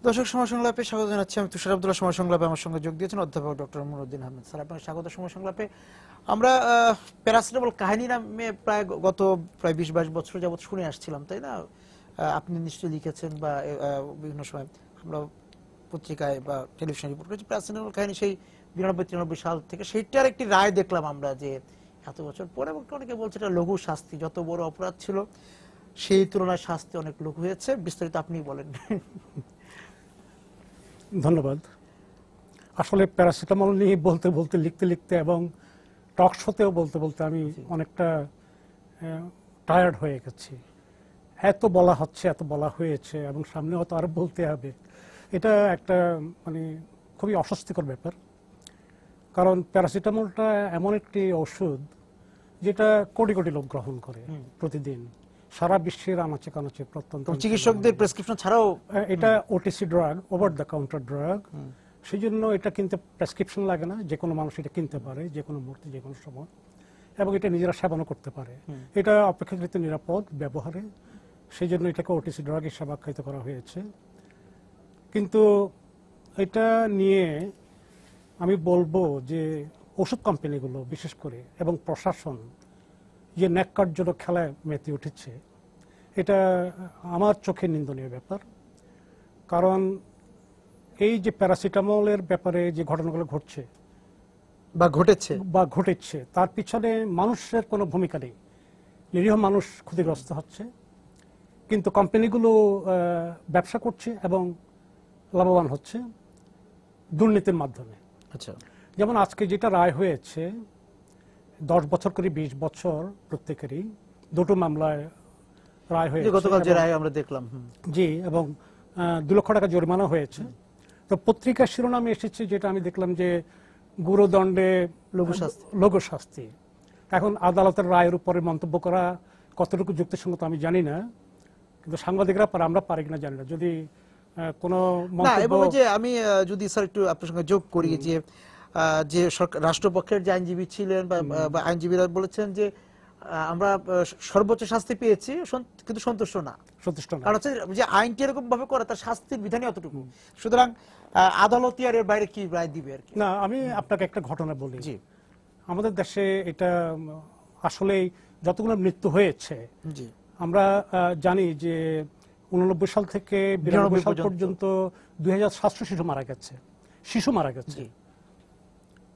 দর্শক সময় সংলাপে স্বাগত জানাচ্ছি। আমি তুষার আব্দুল্লাহ। সময় সংলাপে আমার সঙ্গে যোগ দিয়েছেন অধ্যাপক ডক্টর মুনুদ্দিন আহমেদ। স্যার, আপনাকে স্বাগত সময় সংলাপে। আমরা প্যারাসিটামল কাহিনী নামে গত 20-22 বছর যাবত শুনে আসছিলাম, তাই না? আপনি নিশ্চয়ই লিখেছেন বা বিভিন্ন সময় আমরা পত্রিকায় বা টেলিভিশনে রিপোর্ট করেছি প্যারাসিটামল কাহিনী সেই 92-93 সাল থেকে। সেইটার একটি রায় দেখলাম আমরা যে এত বছর পরে, এবং অনেকে বলছে এটা লঘু শাস্তি, যত বড় অপরাধ ছিল সেই তুলনায় শাস্তি অনেক লঘু হয়েছে। বিস্তারিত আপনি বলেন। ধন্যবাদ। আসলে প্যারাসিটামল নিয়ে বলতে বলতে, লিখতে লিখতে এবং টক শোতেও বলতে বলতে আমি অনেকটা টায়ার্ড হয়ে গেছি। এত বলা হচ্ছে, এত বলা হয়েছে, এবং সামনে হয়তো আরো বলতে হবে। এটা একটা খুবই অস্বস্তিকর ব্যাপার। কারণ প্যারাসিটামলটা এমন একটি ওষুধ যেটা কোটি কোটি লোক গ্রহণ করে প্রতিদিন, সারা বিশ্বের আনাচে কানাচে প্রত্যন্ত। চিকিৎসকদের প্রেসক্রিপশন ছাড়াও এটা OTC drug, over the counter drug. সেই জন্য এটা কিনতে প্রেসক্রিপশন লাগে না, যে কোনো মানুষ এটা কিনতে পারে যে কোনো মুহূর্তে, যে কোনো সময়, এবং এটা নিজেরা সেবনও করতে পারে। এটা অপেক্ষাকৃত নিরাপদ ব্যবহারে, সেই জন্য এটাকে ওটিসি ড্রাগ হিসাবে আখ্যায়িত করা হয়েছে। কিন্তু এটা নিয়ে আমি বলবো যে ওষুধ কোম্পানিগুলো বিশেষ করে এবং প্রশাসন যে ন্যাক্কারজনক খেলায় মেতে উঠেছে, এটা আমার চোখে নিন্দনীয় ব্যাপার। কারণ এই যে প্যারাসিটামলের ব্যাপারে যে ঘটনাগুলো ঘটছে বা ঘটেছে তার পিছনে মানুষের কোনো ভূমিকা নেই। নিরীহ মানুষ ক্ষতিগ্রস্ত হচ্ছে, কিন্তু কোম্পানিগুলো ব্যবসা করছে এবং লাভবান হচ্ছে দুর্নীতির মাধ্যমে। আচ্ছা, যেমন আজকে যেটা রায় হয়েছে, 10 বছর করে 20 বছর প্রত্যেকেরই, দুটো মামলায় রায় হয়েছে। গতকাল যে রায় আমরা দেখলাম, জি, এবং 2 লক্ষ টাকা জরিমানা হয়েছে। তো পত্রিকার শিরোনামে এসেছে যেটা আমি দেখলাম যে গুরুদণ্ডে লঘু শাস্তি। এখন আদালতের রায়ের উপরে মন্তব্য করা কতটুকু যুক্তিসঙ্গত আমি জানি না, কিন্তু সাংবাদিকরা পারে, আমরা পারি কিনা জানি না। যদি কোনো আমি যদি স্যার একটু আপনার সঙ্গে যোগ করি, যে রাষ্ট্রপক্ষের যে আইনজীবী ছিলেন বা আইনজীবীরা বলেছেন যে আমরা সর্বোচ্চ শাস্তি পেয়েছি কিন্তু সন্তুষ্ট না। কারণ হচ্ছে যে আইনটি এরকম ভাবে করে, তার শাস্তির বিধানই অতটুকু, সুতরাং আদালতই আর এর বাইরে কি রায় দিবে আর কি। না, আমি আপনাকে একটা ঘটনা বলি। আমাদের দেশে এটা আসলেই যতগুলো মৃত্যু হয়েছে, আমরা জানি যে 89 সাল থেকে 92 সাল পর্যন্ত 2700 শিশু মারা গেছে।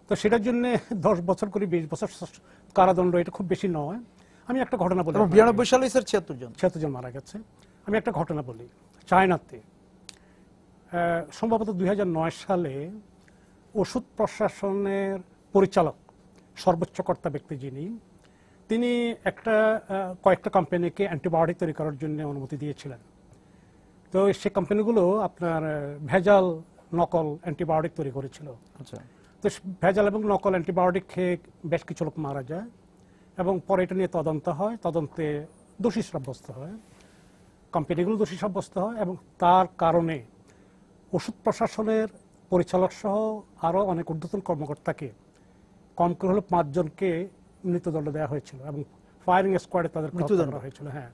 তো সেটার জন্য 10 বছর করে 20 বছর কারাদণ্ড, এটা খুব বেশি নয়। আমি একটা ঘটনা বলি। 92 সালে স্যার 76 জন মারা গেছে। আমি একটা ঘটনা বলি। চায়নাতে সম্ভবত 2009 সালে ওষুধ প্রশাসনের পরিচালক, সর্বোচ্চ কর্তা ব্যক্তি যিনি, তিনি কয়েকটা কোম্পানিকে অ্যান্টিবায়োটিক তৈরি করার জন্য অনুমতি দিয়েছিলেন। তো সেই কোম্পানিগুলো আপনার ভেজাল নকল অ্যান্টিবায়োটিক তৈরি করেছিল। আচ্ছা, তো ভেজাল এবং নকল অ্যান্টিবায়োটিক খেয়ে বেশ কিছু লোক মারা যায়, এবং পরে এটা নিয়ে তদন্ত হয়। তদন্তে দোষী সাব্যস্ত হয়, কোম্পানিগুলো দোষী সাব্যস্ত হয়, এবং তার কারণে ওষুধ প্রশাসনের পরিচালক সহ আরও অনেক ঊর্ধ্বতন কর্মকর্তাকে, কম করে হলো 5 জনকে মৃত্যুদণ্ড দেওয়া হয়েছিল, এবং ফায়ারিং স্কোয়াডে তাদের মৃত্যুদণ্ড হয়েছিল। হ্যাঁ,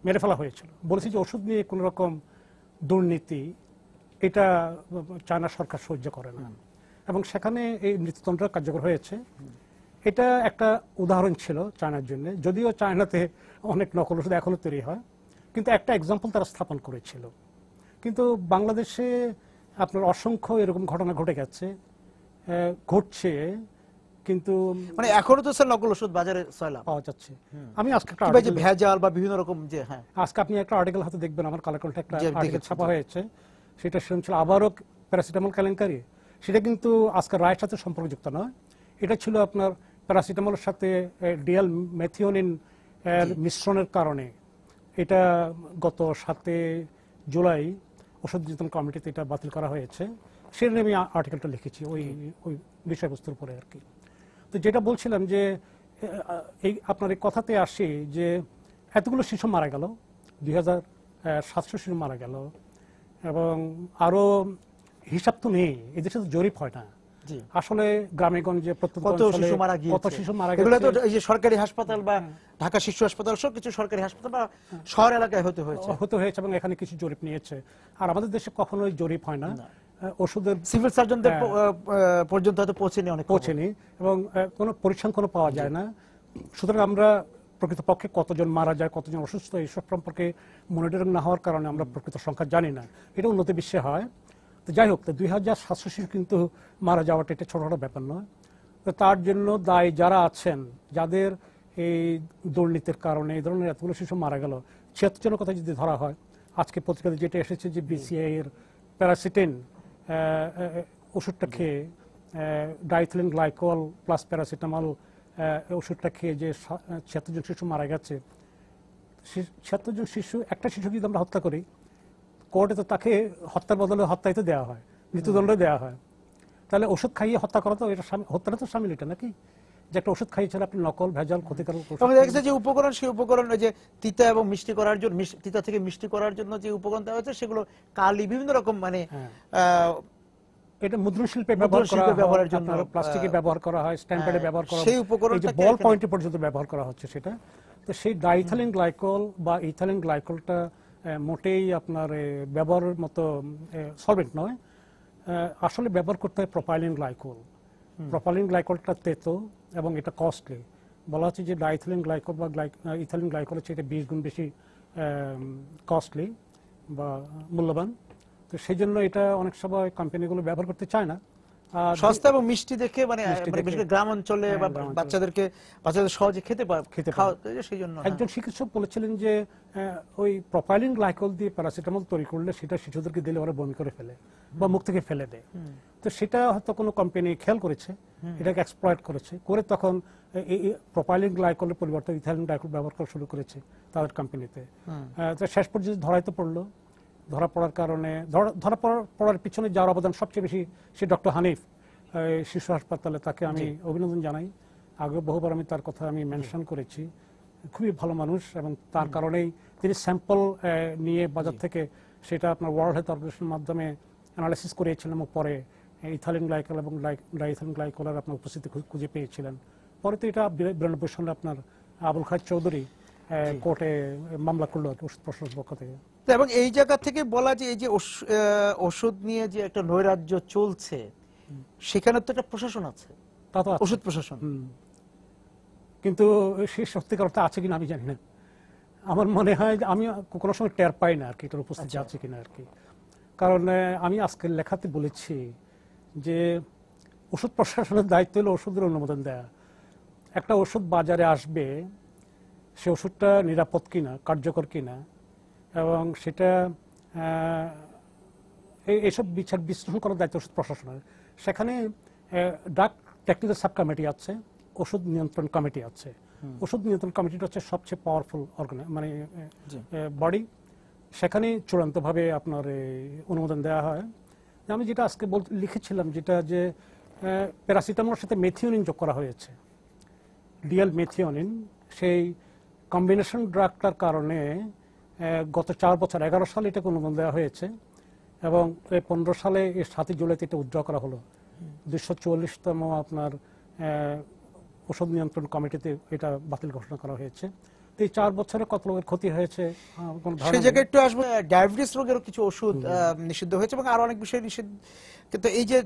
মেরে ফেলা হয়েছিল। বলেছি যে ওষুধ নিয়ে কোন রকম দুর্নীতি এটা চায়না সরকার সহ্য করে না, এবং সেখানে এই মৃত্যুদণ্ড কার্যকর হয়েছে। এটা একটা উদাহরণ ছিল চায়নার জন্য। যদিও চায়নাতে অনেক নকল ওষুধ এখনো তৈরি হয়, কিন্তু একটা এক্সাম্পল তারা স্থাপন করেছিল। কিন্তু বাংলাদেশে আপনার অসংখ্য এরকম ঘটনা ঘটছে, কিন্তু এখনো তো স্যার নকল ওষুধ বাজারে পাওয়া যাচ্ছে। আমি আজকে ভেজাল বা বিভিন্ন রকম আজকে আপনি একটা আর্টিকেল হাতে দেখবেন, আমার কালেক্টে একটা আর্টিকেল ছাপা হয়েছে, সেটা শুনছিল আবারও প্যারাসিটামল কেলেঙ্কারি। সেটা কিন্তু আজকে রায়ের সাথে সম্পর্কযুক্ত নয়। এটা ছিল আপনার প্যারাসিটামলের সাথে ডিএল মেথিওনিন মিশ্রণের কারণে এটা গত 7 জুলাই ওষুধ নিয়ন্ত্রণ কমিটিতে এটা বাতিল করা হয়েছে। সেটা নিয়ে আমি আর্টিকেলটা লিখেছি ওই বিষয়বস্তুর উপরে আর কি। তো যেটা বলছিলাম যে আপনার এই কথাতে আসি যে এতগুলো শিশু মারা গেল, 2700 শিশু মারা গেল, এবং আরো হিসাব তো নেই, এদেশে তো জরিপ হয় না। জি। আসলে গ্রামেগঞ্জে প্রত্যন্ত কত অঞ্চলে শিশু মারা গিয়েছে, কত শিশু মারা এগুলো তো গেছে এই যে সরকারি হাসপাতাল বা ঢাকা শিশু হাসপাতাল সব কিছু সরকারি হাসপাতাল বা শহর এলাকায় হতে হয়েছে। এবং এখানে কিছু জরিপ নিয়েছে। আর আমাদের দেশে কখনোই জরিপ হয় না, ওষুধের সিভিল সার্জনদের পর্যন্ত হয়তো পৌঁছেনি, অনেক পৌঁছেনি, এবং কোনো পরিসংখ্যান পাওয়া যায় না। সুতরাং আমরা প্রকৃতপক্ষে কতজন মারা যায়, কতজন অসুস্থ, এইসব সম্পর্কে মনিটরিং না হওয়ার কারণে আমরা প্রকৃত সংখ্যা জানি না। এটা উন্নত বিশ্বে হয়। তো যাই হোক, 2700 শিশু কিন্তু মারা যাওয়াটা এটা ছোটখাটো ব্যাপার নয়। তো তার জন্য দায়ী যারা আছেন, যাদের এই দুর্নীতির কারণে এই ধরনের এতগুলো শিশু মারা গেল, 76 জনের কথা যদি ধরা হয়, আজকে পত্রিকাতে যেটা এসেছে যে বিসিআই এর প্যারাসিটিন ওষুধটা খেয়ে, ডাইথিলিন গ্লাইকল প্লাস প্যারাসিটামল ওষুধটা খেয়ে যে 76 জন শিশু মারা গেছে, 76 জন শিশু, একটা শিশু যদি আমরা হত্যা করি, কোর্টে তো তাকে হত্যার বদলে হত্যাই তো দেওয়া হয়, মৃত্যুদণ্ড দেওয়া হয়। তাহলে ওষুধ খাইয়ে হত্যা করা তো এটা হত্যাটা তো সামিল, এটা নাকি যে একটা ওষুধ খাইয়েছেন আপনি, নকল ভেজাল ক্ষতিকারক ওষুধ। আমি দেখছি যে উপকরণ, সেই উপকরণ ওই যে তিতা এবং মিষ্টি করার জন্য, তিতা থেকে মিষ্টি করার জন্য যে উপকরণ দেওয়া হয়েছে সেগুলো কালি বিভিন্ন রকম, মানে এটা মুদ্রণ শিল্পে ব্যবহারের জন্য, প্লাস্টিকে ব্যবহার করা হয়, স্ট্যাম্পে ব্যবহার করা হয়, সেই উপকরণটা বল পয়েন্টে পর্যন্ত ব্যবহার করা হচ্ছে সেটা। তো সেই ডাইথিলিন গ্লাইকল বা ইথাইলিন গ্লাইকলটা মোটেই আপনার ব্যবহারের মতো সলভেন্ট নয়। আসলে ব্যবহার করতে হয় প্রোপাইলিন গ্লাইকল। প্রোপাইলিন গ্লাইকলটা তেতো এবং এটা কস্টলি। বলা হচ্ছে যে ডাইথিলিন গ্লাইকল বা ইথাইলিন গ্লাইকল হচ্ছে এটা 20 গুণ বেশি কস্টলি বা মূল্যবান। তো সেই জন্য এটা অনেক সময় কোম্পানিগুলো ব্যবহার করতে চায় না। সস্তা এবং মিষ্টি দেখে, মানে বিশেষ করে গ্রাম অঞ্চলে বা বাচ্চাদের সহজে খেতে পারে, সেই জন্য একজন চিকিৎসক বলেছিলেন যে ওই প্রোপাইলিন গ্লাইকল দিয়ে প্যারাসিটামল তৈরি করলে সেটা শিশুদেরকে দিলে ওরা বমি করে ফেলে বা মুখ থেকে ফেলে দেয়। তো সেটা হয়তো কোনো কোম্পানি খেয়াল করেছে, এটাকে এক্সপ্লয়েট করেছে, করে তখন এই প্রোপাইলিন গ্লাইকলের পরিবর্তে ইথাইলিন গ্লাইকল ব্যবহার করা শুরু করেছে তাদের কোম্পানিতে। তো শেষ পর্যন্ত ধরাইতে পড়লো। ধরা পড়ার কারণে, ধরা পড়ার পিছনে যার অবদান সবচেয়ে বেশি, সে ডক্টর হানিফ শিশু হাসপাতালে, তাকে আমি অভিনন্দন জানাই। আগে বহুবার আমি তার কথা আমি মেনশন করেছি। খুবই ভালো মানুষ, এবং তার কারণেই তিনি স্যাম্পল নিয়ে বাজার থেকে সেটা আপনার ওয়ার্ল্ড হেলথ অর্গানাইজেশনের মাধ্যমে অ্যানালাইসিস করিয়েছিলেন, এবং পরে ইথাইলিন গ্লাইকল এবং ডাইথিলিন গ্লাইকলের আপনার উপস্থিতি খুঁজে পেয়েছিলেন। পরে তো এটা 92 সালে আপনার আবুল খায়ের চৌধুরী কোর্টে মামলা করলো ওষুধ প্রশাসনের পক্ষ থেকে। এবং এই জায়গা থেকে বলা যে এই যে ওষুধ নিয়ে যে একটা নৈরাজ্য চলছে, সেখানে তো একটা প্রশাসন আছে, ওষুধ প্রশাসন, কিন্তু সে সত্যিকার অর্থে আছে কিনা আমি জানি না। আমার মনে হয় আমি কোনো সময় টের পাই না আর কি এটার উপস্থিতি আছে কিনা আর কি। কারণ আমি আজকের লেখাতে বলেছি যে ওষুধ প্রশাসনের দায়িত্ব হলো ওষুধের অনুমোদন দেয়া। একটা ওষুধ বাজারে আসবে, সে ওষুধটা নিরাপদ কিনা, কার্যকর কিনা, এবং সেটা এইসব বিচার বিশ্লেষণ করার দায়িত্ব ওষুধ প্রশাসনের। সেখানে ড্রাগ টেকনিক্যাল সাব কমিটি আছে, ওষুধ নিয়ন্ত্রণ কমিটি আছে। ওষুধ নিয়ন্ত্রণ কমিটিটা হচ্ছে সবচেয়ে পাওয়ারফুল মানে বডি। সেখানে চূড়ান্তভাবে আপনার অনুমোদন দেওয়া হয়। আমি যেটা আজকে লিখেছিলাম, যেটা যে প্যারাসিটামলের সাথে মেথিওনিন যোগ করা হয়েছে, ডিএল মেথিওনিন, সেই কম্বিনেশন ড্রাগটার কারণে গত 4 বছর 11 সালে এটাকে অনুমোদন দেওয়া হয়েছে, এবং 15 সালে এর 7 জুলাইতে এটা উইথড্র করা হলো। 244তম আপনার ওষুধ নিয়ন্ত্রণ কমিটিতে এটা বাতিল ঘোষণা করা হয়েছে। তো এই 4 বছরে কত লোকের ক্ষতি হয়েছে সেই জায়গায় একটু আসবো। ডায়াবেটিস রোগেরও কিছু ওষুধ নিষিদ্ধ হয়েছে এবং আরো অনেক বিষয় নিষিদ্ধ। কিন্তু এই যে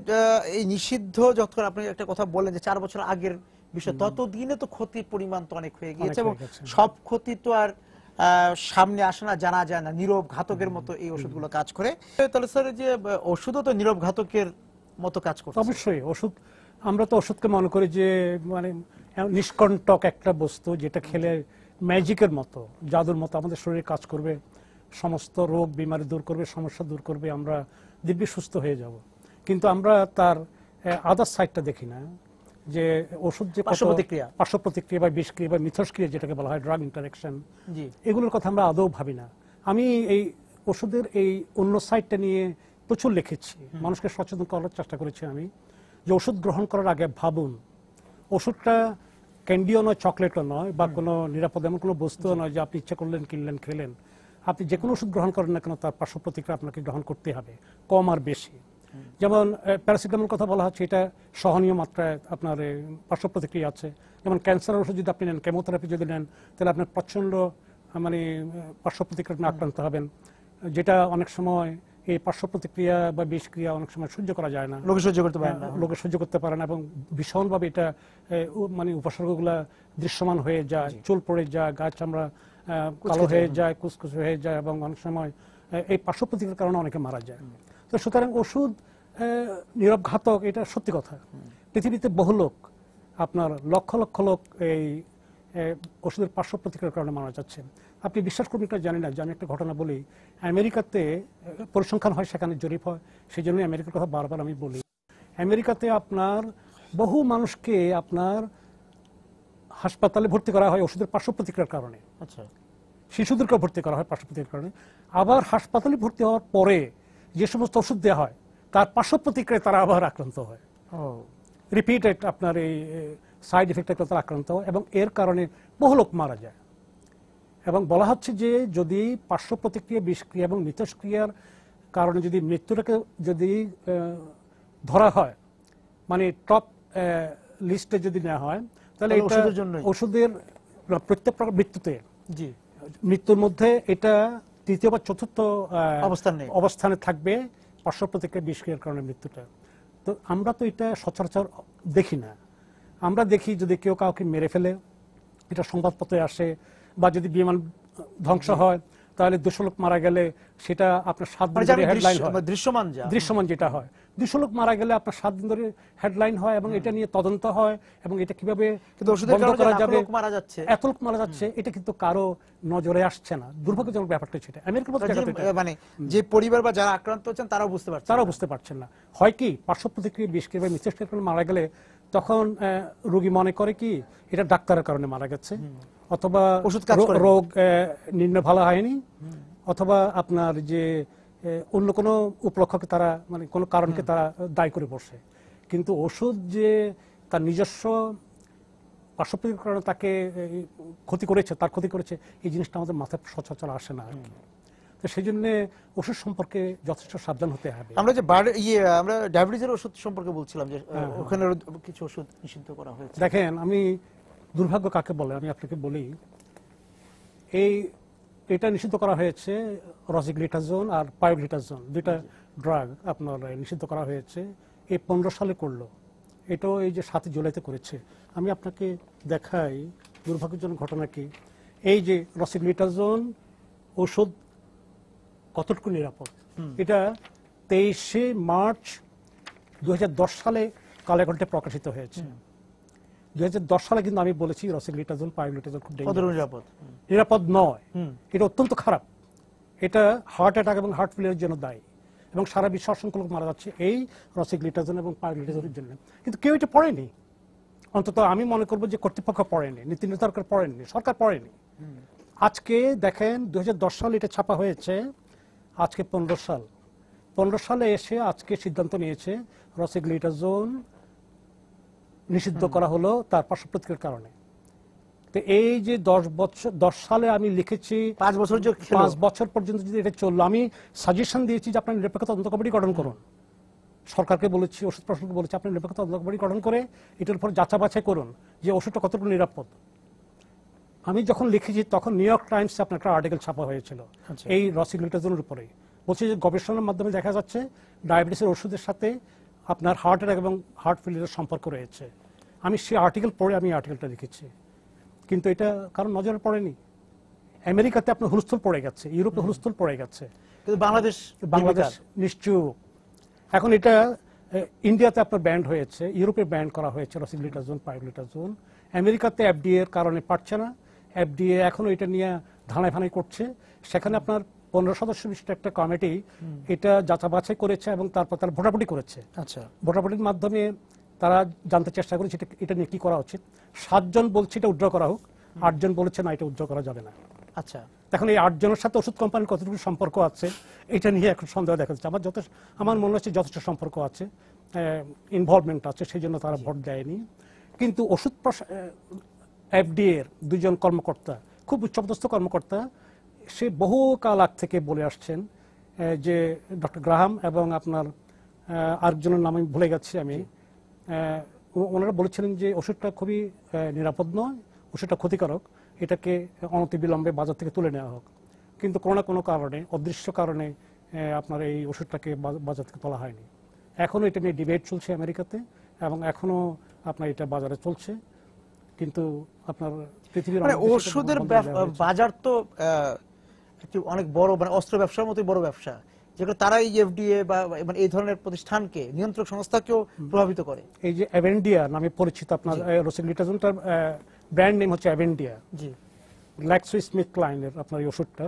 এই নিষিদ্ধ, যতক্ষণ আপনি একটা কথা বললেন যে 4 বছর আগের বিষয়, ততদিনে তো ক্ষতির পরিমাণ তো অনেক হয়ে গিয়েছে, এবং সব ক্ষতি তো আর সামনে আসে না, জানা যায় না, নীরব ঘাতকের মতো এই ওষুধগুলো কাজ করে। তাহলে স্যার যে ওষুধও তো নীরব ঘাতকের মতো কাজ করে। অবশ্যই ওষুধ, আমরা তো ওষুধকে মনে করি যে মানে নিষ্কণ্টক একটা বস্তু, যেটা খেলে ম্যাজিকের মতো, জাদুর মতো আমাদের শরীরে কাজ করবে, সমস্ত রোগ বিমারি দূর করবে, সমস্যা দূর করবে, আমরা দিব্যি সুস্থ হয়ে যাব। কিন্তু আমরা তার আদার সাইডটা দেখি না, যে ওষুধ যে পার্শ্ব প্রতিক্রিয়া বা বিষক্রিয়া বা মিথস্ক্রিয়া যেটাকে বলা হয়, ড্রাগ ইন্টারাকশন, এগুলোর কথা আমরা আদৌ ভাবি না। আমি এই ওষুধের এই অন্য সাইডটা নিয়ে প্রচুর লিখেছি, মানুষকে সচেতন করার চেষ্টা করেছি আমি, যে ওষুধ গ্রহণ করার আগে ভাবুন, ওষুধটা ক্যান্ডিও নয়, চকলেটও নয়, বা কোনো নিরাপদ এমন কোনো বস্তুও নয় যে আপনি ইচ্ছা করলেন কিনলেন খেলেন। আপনি যে কোনো ওষুধ গ্রহণ করেন না কেন, তার পার্শ্ব প্রতিক্রিয়া আপনাকে গ্রহণ করতে হবে, কম আর বেশি। যেমন প্যারাসিটামল কথা বলা হচ্ছে, এটা সহনীয় মাত্রায় আপনার পার্শ্ব প্রতিক্রিয়া আছে। যেমন ক্যান্সার ওষুধ যদি আপনি নেন, কেমোথেরাপি যদি নেন, তাহলে আপনার প্রচন্ড মানে পার্শ্ব প্রতিক্রিয়া আক্রান্ত হবেন, যেটা অনেক সময় এই পার্শ্ব প্রতিক্রিয়া বা বিষক্রিয়া অনেক সময় সহ্য করা যায় না, লোকে সহ্য করতে পারে না, লোকে সহ্য করতে পারে না, এবং ভীষণভাবে এটা মানে উপসর্গগুলা দৃশ্যমান হয়ে যায়, চুল পড়ে যায়, গা চামড়া কালো হয়ে যায়, কুচকুচে হয়ে যায়, এবং অনেক সময় এই পার্শ্ব প্রতিক্রিয়ার কারণে অনেকে মারা যায়। তো সুতরাং ওষুধ নীরব ঘাতক, এটা সত্যি কথা। পৃথিবীতে বহু লোক, আপনার লক্ষ লক্ষ লোক এই ওষুধের পার্শ্ব প্রতিক্রিয়ার কারণে মারা যাচ্ছে। আপনি বিশ্বাস করবেন কিনা জানি না, যে আমি একটা ঘটনা বলি। আমেরিকাতে পরিসংখ্যান হয়, সেখানে জরিপ হয়, সেই জন্য আমেরিকার কথা বারবার আমি বলি। আমেরিকাতে আপনার বহু মানুষকে আপনার হাসপাতালে ভর্তি করা হয় ওষুধের পার্শ্ব প্রতিক্রিয়ার কারণে। আচ্ছা, শিশুদেরকে ভর্তি করা হয় পার্শ্ব প্রতিক্রিয়ার কারণে। আবার হাসপাতালে ভর্তি হওয়ার পরে যে সমস্ত ওষুধ দেওয়া হয়, তার পার্শ্ব প্রতিক্রিয়ায় তারা আবার আক্রান্ত হয়। রিপিটেড আপনার এই সাইড এফেক্টে তারা আক্রান্ত হয়, এবং এর কারণে বহু লোক মারা যায়। এবং বলা হচ্ছে যে যদি পার্শ্ব প্রতিক্রিয়া, বিষক্রিয়া এবং মিথস্ক্রিয়ার কারণে যদি মৃত্যুটাকে যদি ধরা হয়, মানে টপ লিস্টে যদি নেওয়া হয়, তাহলে এটা ওষুধের প্রত্যেক মৃত্যুতে, মৃত্যুর মধ্যে এটা তৃতীয় বা চতুর্থ অবস্থানে থাকবে পার্শ্ব প্রতিক্রিয়া বিষক্রিয়ার কারণে মৃত্যুটা। তো আমরা তো এটা সচরাচর দেখি না। আমরা দেখি যদি কেউ কাউকে মেরে ফেলে, এটা সংবাদপত্রে আসে, বা যদি বিমান ধ্বংস হয়, তাহলে 200 লোক মারা গেলে সেটা আপনার 7 দিন ধরে হেডলাইন হয়, দৃশ্যমান যেটা হয়। 200 লোক মারা গেলে আপনার 7 দিন ধরে হেডলাইন হয়, এবং এটা নিয়ে তদন্ত হয়, এবং এটা কিভাবে বন্ধ করা যাবে, এত লোক মারা যাচ্ছে, এটা কিন্তু কারো নজরে আসছে না। দুর্ভাগ্যজনক ব্যাপারটা সেটা। আমেরিকার মানে যে পরিবার বা যারা আক্রান্ত হচ্ছেন তারাও বুঝতে পারছেন না। হয় কি, পার্শ্ব প্রতিক্রিয়া বিষক্রিয়া বা মিথস্ক্রিয়ার কারণে মারা গেলে তখন রোগী মনে করে কি এটা ডাক্তারের কারণে মারা গেছে, অথবা রোগ নির্ণয় ভালো হয়নি, অথবা আপনার যে অন্য কোনো উপলক্ষকে তারা, মানে কোনো কারণকে তারা দায়ী করে বসে। কিন্তু ওষুধ যে তার নিজস্ব পার্শ্ব প্রতিক্রিয়ার কারণে তাকে ক্ষতি করেছে, তার ক্ষতি করেছে, এই জিনিসটা আমাদের মাথায় সচরাচর আসে না আর কি। তো সেই জন্য ওষুধ সম্পর্কে যথেষ্ট সাবধান হতে হবে। আমরা যে আমরা ডায়াবেটিসের ওষুধ সম্পর্কে বলছিলাম, যে ওখানে কিছু ওষুধ নিষিদ্ধ করা হয়েছে। দেখেন, আমি দুর্ভাগ্য কাকে বলে আমি আপনাকে বলি। এটা নিষিদ্ধ করা হয়েছে, রসিগ্লিটাজোন আর পায়োগ্লিটাজোন, দুইটা ড্রাগ আপনার নিষিদ্ধ করা হয়েছে। এই 15 সালে করলো, এটাও এই যে 7 জুলাইতে করেছে। আমি আপনাকে দেখাই দুর্ভাগ্যজনক ঘটনা কি। এই যে রসিগ্লিটাজোন ওষুধ কতটুকু নিরাপদ, এটা 23শে মার্চ 2010 সালে কালেকন্ঠে প্রকাশিত হয়েছে। 2010 সালে কিন্তু আমি বলেছি রসিগ্লিটাজোন, পায়োগ্লিটাজোন খুব নিরাপদ নয়, এটা অত্যন্ত খারাপ। এটা হার্ট অ্যাটাক এবং হার্ট ফেলিয়ারের জন্য দায়ী, এবং সারা বিশ্বে অসংখ্য লোক মারা যাচ্ছে এই রসিগ্লিটাজোন এবং পায়োগ্লিটাজোনের জন্য। কিন্তু কেউ এটা পড়েনি, অন্তত আমি মনে করবো যে কর্তৃপক্ষ পড়েনি, নীতি নির্ধারকরা পড়েননি, সরকার পড়েনি। আজকে দেখেন 2010 সালে এটা ছাপা হয়েছে, আজকে 15 সালে এসে আজকে সিদ্ধান্ত নিয়েছে রসিগ্লিটাজোন নিষিদ্ধ করা হলো তার পার্শ্ব প্রতিক্রিয়ার কারণে। তো এই যে 10 সালে আমি লিখেছি 5 বছর পর্যন্ত যদি এটা চললো, আমি সাজেশন দিয়েছি যে আপনার নিরপেক্ষ তদন্ত কমিটি গঠন করুন। সরকারকে বলেছি, ওষুধ প্রশাসনকে বলেছি, আপনি নিরপেক্ষ তদন্ত কমিটি গঠন করে এটার উপর যাচাই বাছাই করুন যে ওষুধটা কতটুকু নিরাপদ। আমি যখন লিখেছি তখন নিউ ইয়র্ক টাইমসে আপনার একটা আর্টিকেল ছাপা হয়েছিল এই রসিগ্লিটাজোনের উপরে। বলছি যে গবেষণার মাধ্যমে দেখা যাচ্ছে ডায়াবেটিসের ওষুধের সাথে আপনার হার্ট অ্যাটাক এবং হার্ট ফেলিয়ারের সম্পর্ক রয়েছে। আমি সেই আর্টিকেল পড়ে আমি আর্টিকেলটা লিখেছি, কিন্তু এটা কারণ নজরে পড়েনি। আমেরিকাতে আপনার হুলস্থুল পড়ে গেছে, ইউরোপে হুলস্থুল পড়ে গেছে, কিন্তু বাংলাদেশ নিশ্চুপ। এখন এটা ইন্ডিয়াতে আপনার ব্যান্ড হয়েছে, ইউরোপে ব্যান্ড করা হয়েছে রসিগ্লিটাজোন, পায়োগ্লিটাজোন। আমেরিকাতে এফডিএ এর কারণে পারছে না, এফডিএ এখনো এটা নিয়ে ধানাই ভানাই করছে। সেখানে আপনার 15 সদস্য বিশিষ্ট একটা কমিটি এটা যাচাই বাছাই করেছে, এবং তারপর তারা ভোটাভুটি করেছে। আচ্ছা, ভোটাভুটির মাধ্যমে তারা জানতে চেষ্টা করেছে এটা নিয়ে কি করা উচিত। 7 জন বলছে এটা উইথড্র করা হোক, 8 জন বলেছে না, এটা উইথড্র করা যাবে না। আচ্ছা, এখন এই 8 জনের সাথে ওষুধ কোম্পানির কতটুকু সম্পর্ক আছে এটা নিয়ে এখন সন্দেহ দেখা যাচ্ছে। আমার মনে হচ্ছে যথেষ্ট সম্পর্ক আছে, ইনভলভমেন্ট আছে, সেই জন্য তারা ভোট দেয়নি। কিন্তু ওষুধ এফডিএ এর 2 জন কর্মকর্তা, খুব উচ্চপদস্থ কর্মকর্তা, সে বহু কাল আগ থেকে বলে আসছেন যে ডক্টর গ্রাহাম এবং আপনার আরেকজনের নাম আমি ভুলে গেছি আমি, ওনারা বলেছিলেন যে ওষুধটা খুবই নিরাপদ নয়, ওষুধটা ক্ষতিকারক, এটাকে অনতিবিলম্বে বাজার থেকে তুলে নেওয়া হোক। কিন্তু কোনো না কোনো কারণে, অদৃশ্য কারণে আপনার এই ওষুধটাকে বাজার থেকে তোলা হয়নি। এখনো এটা নিয়ে ডিবেট চলছে আমেরিকাতে, এবং এখনো আপনার এটা বাজারে চলছে। কিন্তু আপনার পৃথিবীর মানে ওষুধের বাজার তো একটি অনেক বড়, মানে অস্ত্র ব্যবসার মতোই বড় ব্যবসা, যেগুলো তারাই এফডিএ বা মানে এই ধরনের প্রতিষ্ঠানকে, নিয়ন্ত্রক সংস্থাকেও প্রভাবিত করে। এই যে অ্যাভেন্ডিয়া নামে পরিচিত আপনার রোসিগ্লিটাজোনটার ব্র্যান্ড নেম হচ্ছে অ্যাভেন্ডিয়া, জি, গ্ল্যাক্সোস্মিথক্লাইনের আপনার এই ওষুধটা।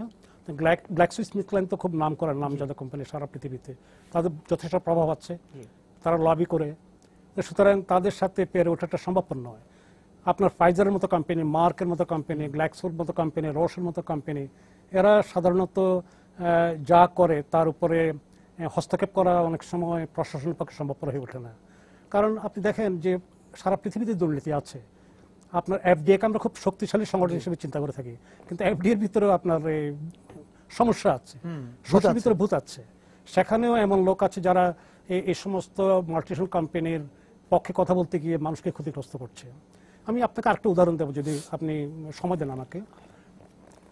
গ্ল্যাক্সোস্মিথক্লাইন তো খুব নাম করার নামজাদা কোম্পানি সারা পৃথিবীতে, তাদের যথেষ্ট প্রভাব আছে, তারা লবি করে, সুতরাং তাদের সাথে পেরে ওঠাটা সম্ভবপর নয়। আপনার ফাইজারের মতো কোম্পানি, মার্কের মতো কোম্পানি, গ্ল্যাক্সোর মতো কোম্পানি, রোশের মতো কোম্পানি, এরা সাধারণত যা করে তার উপরে হস্তক্ষেপ করা অনেক সময় প্রশাসনের পক্ষে সম্ভবপর হয়ে ওঠে না। কারণ আপনি দেখেন যে সারা পৃথিবীতে দুর্নীতি আছে। আপনার এফডিএ কে আমরা খুব শক্তিশালী সংগঠন হিসেবে চিন্তা করে থাকি, কিন্তু এফডিএ এর ভিতরেও আপনার সমস্যা আছে, সমস্যার ভিতরে ভূত আছে। সেখানেও এমন লোক আছে যারা এই সমস্ত মাল্টিনেশনাল কোম্পানির পক্ষে কথা বলতে গিয়ে মানুষকে ক্ষতিগ্রস্ত করছে। আমি আপনাকে আরেকটা উদাহরণ দেবো যদি আপনি সময় দেন আমাকে।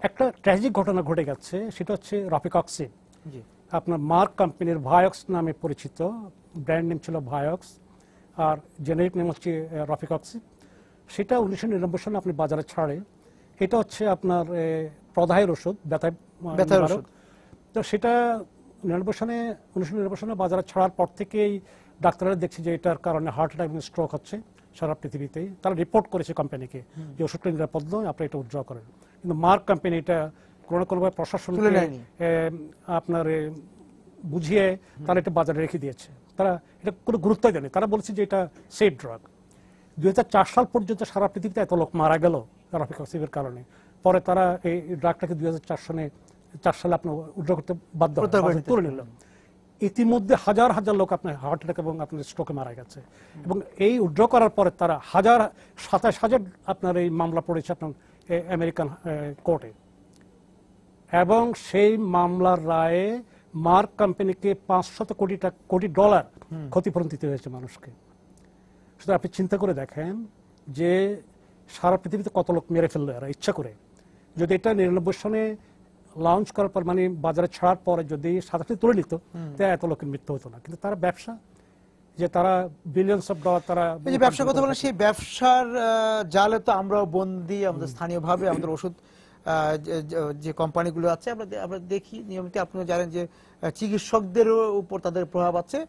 একটা ট্র্যাজিক ঘটনা ঘটে গেছে, সেটা হচ্ছে রফিকক্সি, আপনার মার্ক কোম্পানির ভায়োক্স নামে পরিচিত, ব্র্যান্ড নেম ছিল ভায়োক্স আর জেনেরিক নেম হচ্ছে রফিকক্সি। সেটা 1999 সালে আপনি বাজারে ছাড়ে। এটা হচ্ছে আপনার প্রদাহের ওষুধ, ব্যথার ওষুধ। তো সেটা 1999 সালে বাজারে ছাড়ার পর থেকেই ডাক্তাররা দেখছে যে এটার কারণে হার্ট অ্যাটাক এবং স্ট্রোক হচ্ছে সারা পৃথিবীতেই। তারা রিপোর্ট করেছে কোম্পানিকে যে ওষুধটা নিরাপদ নয়, আপনি এটা উইথড্র করেন। কিন্তু মার্ক কোম্পানি এটা কোনো না কোনোভাবে প্রশাসনকে আপনার বুঝিয়ে তারা এটা বাজারে রেখে দিয়েছে। তারা এটা কোনো গুরুত্বই দেয়নি। তারা বলছে যে এটা সেফ ড্রাগ। 2004 সাল পর্যন্ত সারা পৃথিবীতে এত লোক মারা গেল রফিকক্সিবের কারণে। পরে তারা এই ড্রাগটাকে 2004 সালে আপনার উইথড্র করতে বাধ্য হয়, তুলে নিল। ইতিমধ্যে হাজার হাজার লোক আপনার হার্ট অ্যাটাক এবং আপনার স্ট্রোকে মারা গেছে। এবং এই উইথড্র করার পরে তারা 27,000 আপনার এই মামলা পড়েছে আপনার আমেরিকান কোর্টে, এবং সেই মামলার রায়ে মার্ক কোম্পানিকে $500 কোটি ক্ষতিপূরণ দিতে হয়েছে মানুষকে। শুধু আপনি চিন্তা করে দেখেন যে সারা পৃথিবীতে কত লোক মেরে ফেললো এরা ইচ্ছা করে। যদি এটা 99 সনে লঞ্চ করার পর, মানে বাজারে ছাড়ার পরে যদি সাথে তুলে নিত, তাহলে এত লোকের মৃত্যু হতো না। কিন্তু তারা ব্যবসা, যে তারা বিলিয়নস অফ ডলার, তারা এই যে ব্যবসার কথা বলেন, সেই ব্যবসার জালে তো আমরাও বন্দী। আমাদের স্থানীয়ভাবে আমাদের ওষুধ যে কোম্পানিগুলো আছে আমরা দেখি নিয়মিত। আপনিও জানেন যে চিকিৎসকদের উপর তাদের প্রভাব আছে,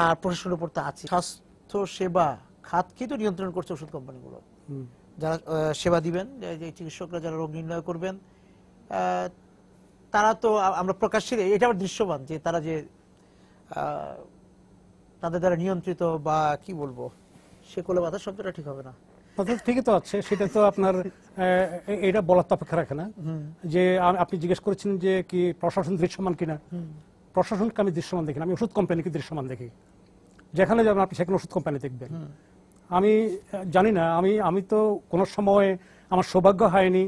আর প্রশাসনের উপর তা আছে। স্বাস্থ্য সেবা খাতকে তো নিয়ন্ত্রণ করছে ওষুধ কোম্পানিগুলো, যারা সেবা দিবেন, যে চিকিৎসকরা যারা রোগ নির্ণয় করবেন, তারা তো আমরা প্রকাশ্যে, এটা আবার দৃশ্যমান যে তারা যে তাদের দ্বারা নিয়ন্ত্রিত, বা কি বলবো, সেকলে বাধা শব্দটা ঠিক হবে না, ঠিকই তো আছে। সেটা তো আপনার এটা বলার তো অপেক্ষা রাখে না। যে আপনি জিজ্ঞেস করেছেন যে কি প্রশাসন দৃশ্যমান কিনা, প্রশাসনকে আমি দৃশ্যমান দেখি না, আমি ওষুধ কোম্পানিকে দৃশ্যমান দেখি। যেখানে যাবেন আপনি সেখানে ওষুধ কোম্পানি দেখবেন। আমি জানি না, আমি তো কোনো সময় আমার সৌভাগ্য হয়নি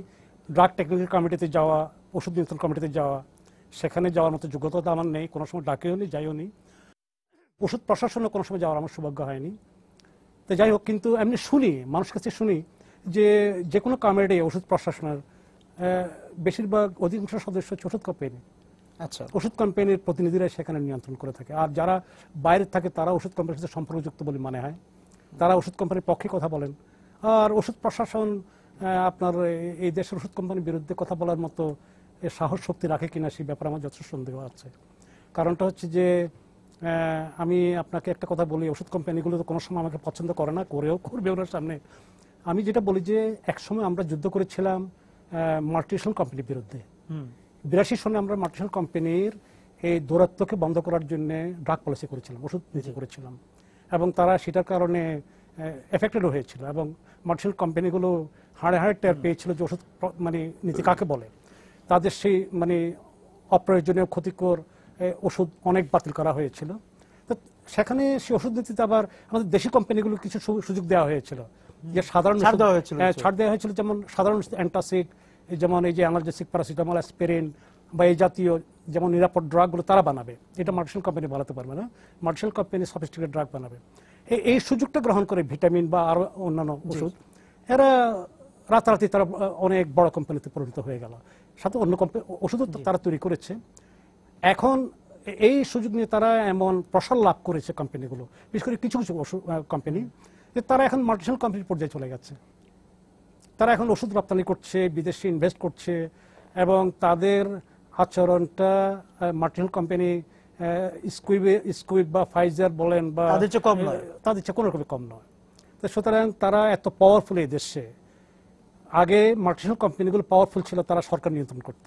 ড্রাগ টেকনিক্যাল কমিটিতে যাওয়া, ওষুধ নিয়ন্ত্রণ কমিটিতে যাওয়া, সেখানে যাওয়ার মতো যোগ্যতা তো আমার নেই, কোনো সময় ডাকেও নি, যাইও নি। ওষুধ প্রশাসনে কোনো সময় যাওয়ার আমার সৌভাগ্য হয়নি। তো যাই হোক, কিন্তু এমনি শুনি, মানুষের কাছে শুনি যে কোনো কমিটি ওষুধ প্রশাসনের বেশিরভাগ অধিকাংশ সদস্য হচ্ছে ওষুধ কোম্পানি। আচ্ছা, ওষুধ কোম্পানির প্রতিনিধিরা সেখানে নিয়ন্ত্রণ করে থাকে। আর যারা বাইরে থাকে তারা ওষুধ কোম্পানির সাথে সম্পর্কযুক্ত বলে মনে হয়, তারা ওষুধ কোম্পানির পক্ষে কথা বলেন। আর ওষুধ প্রশাসন আপনার এই দেশের ওষুধ কোম্পানির বিরুদ্ধে কথা বলার মতো সাহস শক্তি রাখে কিনা সেই ব্যাপারে আমার যথেষ্ট সন্দেহ আছে। কারণটা হচ্ছে যে আমি আপনাকে একটা কথা বলি, ওষুধ কোম্পানিগুলো তো কোনো সময় আমাকে পছন্দ করে না, করবে ওনার সামনে। আমি যেটা বলি যে একসময় আমরা যুদ্ধ করেছিলাম মাল্টিনেশনাল কোম্পানির বিরুদ্ধে। 82 সনে আমরা মাল্টিনেশনাল কোম্পানির এই দৌরাত্ম্যকে বন্ধ করার জন্য ড্রাগ পলিসি করেছিলাম, ওষুধ নীতি করেছিলাম, এবং তারা সেটার কারণে এফেক্টেড হয়েছিল। এবং মাল্টিনেশনাল কোম্পানিগুলো হাড়ে হাড়ে টের পেয়েছিল যে ওষুধ মানে নীতি কাকে বলে। তাদের সেই মানে অপ্রয়োজনীয় ক্ষতিকর ওষুধ অনেক বাতিল করা হয়েছিল। তো সেখানে সেই ওষুধ নীতিতে আবার আমাদের দেশি কোম্পানিগুলো কিছু সুযোগ দেওয়া হয়েছিল, যে সাধারণ ছাড় দেওয়া হয়েছিল, যেমন সাধারণ অ্যান্টাসিড, যেমন এই যে অ্যানালজেসিক, প্যারাসিটামল, অ্যাসপিরিন, বা এই জাতীয় যেমন নিরাপদ ড্রাগগুলো তারা বানাবে, এটা মাল্টিনেশনাল কোম্পানি বানাতে পারবে না। মাল্টিনেশনাল কোম্পানি সফিস্টিকেটেড ড্রাগ বানাবে। এই সুযোগটা গ্রহণ করে ভিটামিন বা আরো অন্যান্য ওষুধ, এরা রাতারাতি তারা অনেক বড় কোম্পানিতে পরিণত হয়ে গেল। সাথে অন্য ওষুধও তারা তৈরি করেছে। এখন এই সুযোগ নিয়ে তারা এমন প্রসার লাভ করেছে কোম্পানিগুলো, বিশেষ করে কিছু কিছু কোম্পানি, যে তারা এখন মাল্টিনেশনাল কোম্পানির পর্যায়ে চলে গেছে। তারা এখন ওষুধ রপ্তানি করছে, বিদেশে ইনভেস্ট করছে, এবং তাদের আচরণটা মাল্টিনেশনাল কোম্পানি স্কুইব বা ফাইজার বলেন বা তাদের চেয়ে কম নয়, তাদের চেয়ে কোনো রকমের কম নয়। তো সুতরাং তারা এত পাওয়ারফুল এই দেশে। আগে মাল্টিনেশনাল কোম্পানিগুলো পাওয়ারফুল ছিল, তারা সরকার নিয়ন্ত্রণ করত।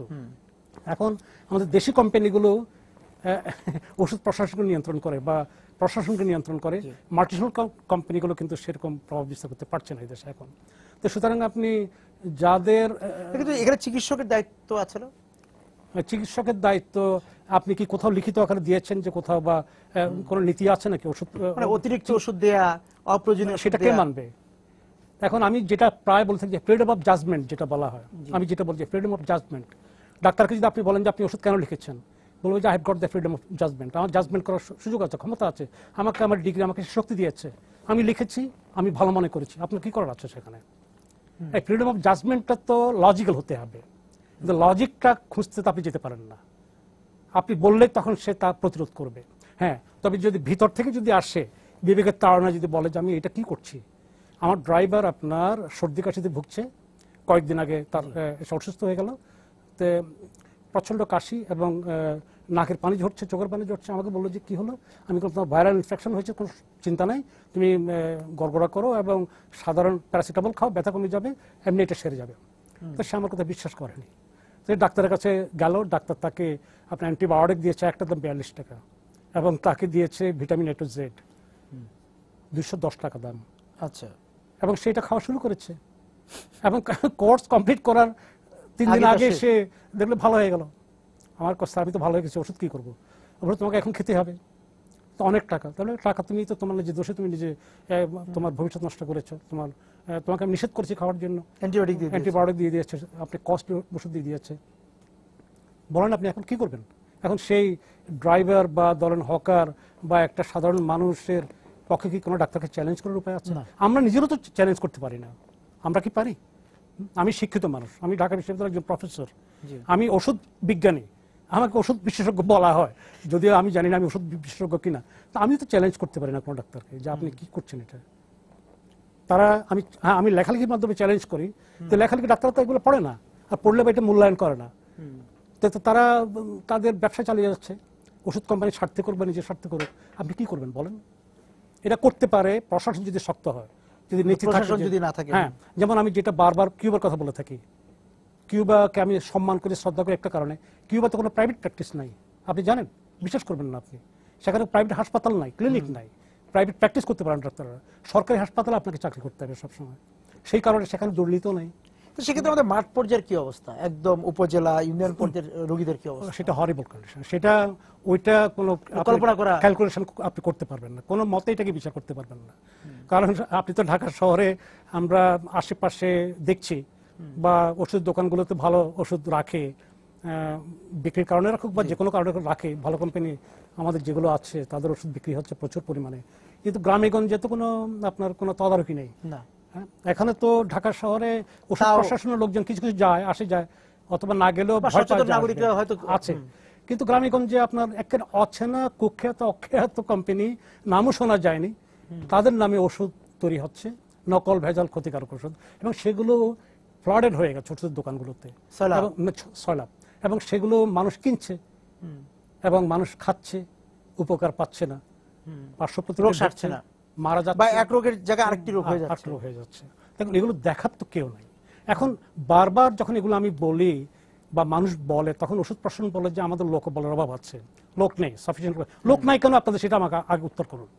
এখন আমাদের দেশি কোম্পানিগুলো ওষুধ প্রশাসনকে নিয়ন্ত্রণ করে বা প্রশাসনকে নিয়ন্ত্রণ করে। মাল্টিনেশনাল কোম্পানিগুলো কিন্তু সেরকম প্রভাব বিস্তার করতে পারছে না এই দেশে এখন। তো সুতরাং আপনি যাদের এখানে চিকিৎসকের দায়িত্ব আছে না? চিকিৎসকের দায়িত্ব আপনি কি কোথাও লিখিত আকারে দিয়েছেন যে কোথাও, বা কোনো নীতি আছে নাকি ওষুধ অতিরিক্ত ওষুধ দেয়া, অপ্রয়োজনীয় সেটা কে মানবে? এখন আমি যেটা প্রায় বলতে যে ফ্রিডম অফ জাজমেন্ট যেটা বলা হয়, আমি যেটা বলছি ফ্রিডম অফ জাজমেন্ট। ডাক্তারকে যদি আপনি বলেন যে আপনি ওষুধ কেন লিখেছেন, বলবো যে I have got the freedom of judgement, আমার জাজমেন্ট করার সুযোগ আছে, ক্ষমতা আছে, আমাকে আমার ডিগ্রি আমাকে শক্তি দিয়েছে, আমি লিখেছি, আমি ভালো মনে করেছি, আপনার কি করার আছে সেখানে? এই ফ্রিডম অফ জাজমেন্টটা তো লজিক্যাল হতে হবে, কিন্তু লজিকটা খুঁজতে তো আপনি যেতে পারেন না। আপনি বললে তখন সে তা প্রতিরোধ করবে। হ্যাঁ, তবে যদি ভিতর থেকে যদি আসে, বিবেকের তাড়না যদি বলে যে আমি এটা কি করছি, আমার ড্রাইভার আপনার সর্দি কাশিতে ভুগছে, কয়েকদিন আগে তার অসুস্থ হয়ে গেল, তো প্রচণ্ড কাশি এবং নাকের পানি ঝরছে, চোখের পানি ঝরছে, আমাকে বললো যে কি হলো, আমি বললাম তোমার ভাইরাল ইনফেকশন হয়েছে, কোনো চিন্তা নাই, তুমি গড়গড়া করো এবং সাধারণ প্যারাসিটামল খাও, ব্যথা কমে যাবে, এমনি এটা সেরে যাবে। তো সে আমার কথা বিশ্বাস করেনি। তো ডাক্তারের কাছে গেল, ডাক্তার তাকে আপনার অ্যান্টিবায়োটিক দিয়েছে, একটা দাম 42 টাকা, এবং তাকে দিয়েছে ভিটামিন A to Z 210 টাকা দাম। আচ্ছা, এবং সেটা খাওয়া শুরু করেছে, এবং কোর্স কমপ্লিট করার 3 দিন আগে সে দেখলে ভালো হয়ে গেল। আমার কথা, আমি তো ভালো হয়ে গেছি, ওষুধ কি করবো? ওষুধ তোমাকে এখন খেতে হবে, তো অনেক টাকা, তাহলে টাকা তুমি তো তোমার নিজে দোষে, তুমি নিজে তোমার ভবিষ্যৎ নষ্ট করেছো, তোমাকে আমি নিষেধ করেছি খাওয়ার জন্য, অ্যান্টিবায়োটিক দিয়ে দিয়েছে, আপনি কস্টলি ওষুধ দিয়ে দিয়েছে, বলেন আপনি এখন কি করবেন? এখন সেই ড্রাইভার বা ধরেন হকার বা একটা সাধারণ মানুষের পক্ষে কি কোনো ডাক্তারকে চ্যালেঞ্জ করার উপায় আছে? আমরা নিজেরও তো চ্যালেঞ্জ করতে পারি না, আমরা কি পারি? আমি শিক্ষিত মানুষ, আমি ঢাকা বিশ্ববিদ্যালয়ের একজন প্রফেসর, আমি ওষুধ বিজ্ঞানী, আমাকে ওষুধ বিশেষজ্ঞ বলা হয়, যদিও আমি জানি না আমি ওষুধ বিশেষজ্ঞ কিনা, তো আমি তো চ্যালেঞ্জ করতে পারি না কোনো ডাক্তারকে যে আপনি কি করছেন এটা। তারা আমি লেখালেখির মাধ্যমে চ্যালেঞ্জ করি, তো লেখালেখি ডাক্তার তো এগুলো পড়ে না, আর পড়লে বা এটা মূল্যায়ন করে না, তো তারা তাদের ব্যবসা চালিয়ে যাচ্ছে, ওষুধ কোম্পানি স্বার্থে করবে, নিজের স্বার্থে করুক, আপনি কি করবেন বলেন? এটা করতে পারে প্রশাসন যদি শক্ত হয়, যদি নীতি যদি না থাকে। হ্যাঁ, যেমন আমি যেটা বারবার কিউবার কথা বলে থাকি, কিউবাকে আমি সম্মান করে শ্রদ্ধা করি একটা কারণে, কিউবাতে কোনো প্রাইভেট প্র্যাকটিস নাই, আপনি জানেন, বিশ্বাস করবেন না আপনি, সেখানে প্রাইভেট হাসপাতাল নাই, ক্লিনিক নাই, প্রাইভেট প্র্যাকটিস করতে পারেন ডাক্তাররা, সরকারি হাসপাতালে আপনাকে চাকরি করতে হবে সবসময়, সেই কারণে সেখানে দুর্নীতিও নেই। তো সেক্ষেত্রে আমাদের মাঠ পর্যায়ের কি অবস্থা, একদম উপজেলা ইউনিয়ন পর্যায়ের রোগীদের কি অবস্থা? সেটা হরিবল কন্ডিশন, সেটা ওইটা কোনো কল্পনা করা, ক্যালকুলেশন আপনি করতে পারবেন না, কোনো মতে এটাকে বিচার করতে পারবেন না। কারণ আপনি তো ঢাকা শহরে আমরা আশেপাশে দেখছি, বা ওষুধ দোকানগুলোতে ভালো ওষুধ রাখে, বিক্রির কারণে রাখুক বা যে কোনো কারণে রাখে, ভালো কোম্পানি আমাদের যেগুলো আছে তাদের ওষুধ বিক্রি হচ্ছে প্রচুর পরিমাণে, কিন্তু গ্রামে গঞ্জে তো কোনো আপনার কোনো তদারকি নেই না। এখানে তো ঢাকা শহরে ওষুধ প্রশাসনের লোকজন কিছু কিছু যায়, আসে যায়, অথবা না গেলেও নাগরিকরা হয়তো আছে, কিন্তু গ্রামেগঞ্জে আপনার একের অচেনা কুখ্যাত অখ্যাত কোম্পানি, নামও শোনা যায়নি, তাদের নামে ওষুধ তৈরি হচ্ছে, নকল ভেজাল ক্ষতিকারক ওষুধ, এবং সেগুলো ফ্লডেড হয়ে গেছে ওষুধের দোকানগুলোতে, সয়লাভ, এবং সেগুলো মানুষ কিনছে এবং মানুষ খাচ্ছে, উপকার পাচ্ছে না, পার্শ্ব প্রতিক্রিয়া হচ্ছে না, মারা যাচ্ছে, বা এক রোগের জায়গায় আরেকটি রোগ হয়ে যাচ্ছে। দেখুন, এগুলো দেখার তো কেউ নাই। এখন বারবার যখন এগুলো আমি বলি বা মানুষ বলে, তখন ওষুধ প্রশাসন বলে যে আমাদের লোক বলার অভাব আছে, লোক নেই, সাফিসিয়েন্ট লোক নাই কেন আপনাদের, সেটা আমাকে আগে উত্তর করুন।